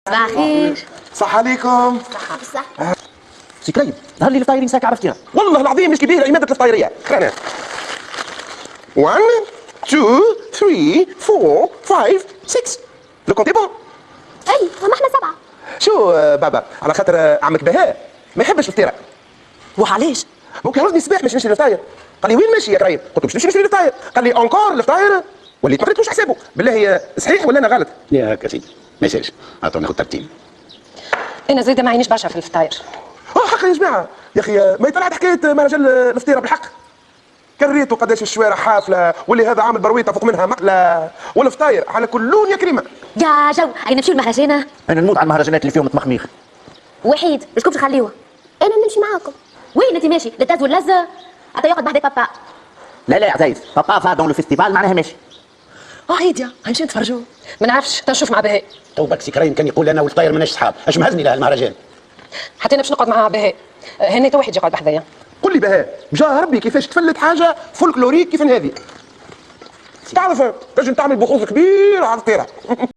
صباح الخير. صح عليكم. صح. سي كريم، ظهر لي الفطايرين ساك عرفتيها. والله العظيم مش كبيره عماده الفطايريه. خلينا 1 2 3 4 5 6 لو كونتي بون. اي ما احنا 7. شو بابا على خاطر عمك بهاء ما يحبش الفطيره. وعلاش؟ ممكن يهرزني الصباح باش نمشي للفطاير. قال لي وين ماشي يا كريم؟ قلت له باش نمشي للفطاير. قال لي اونكور الفطاير. وليت ما قريتلوش حسابه. بالله صحيح ولا انا غلط؟ لا هكا سيدي ما يسالش، هاتوا ناخذ ترتيب. انا زايده ما عينيش برشا في الفطاير. حق يا جماعه يا اخي ما يطلعت حكايه مهرجان الفطيره بالحق. كريتوا قداش الشوارع حافله واللي هذا عامل برويطه فوق منها مقله والفطاير على كل لون يا كريمه. يا جو هاي نمشيو المهرجانة. انا نموت على المهرجانات اللي فيهم تمخميخ. وحيد باش كنتش تخليوه. انا نمشي معاكم. وين انت ماشي؟ للتاز واللزه؟ حتى يقعد بعد بابا. لا لا يا عزيز، بابا فا دون لو فيستيفال معناها ماشي. هيديا هنمشي نتفرجوا. ما نعرفش تنشوف مع بهاء. توبك سي كريم كان يقول انا والفطاير ماناش صحاب، اش مهزني لها المهرجان. حتى انا باش نقعد مع بهاء. هنيت واحد يقعد بحذايا. قل لي بهاء جاه ربي كيفاش تفلت حاجه فولكلوريك كيف هذه. تعرف تنجم تعمل بحوث كبيره على الفطيره.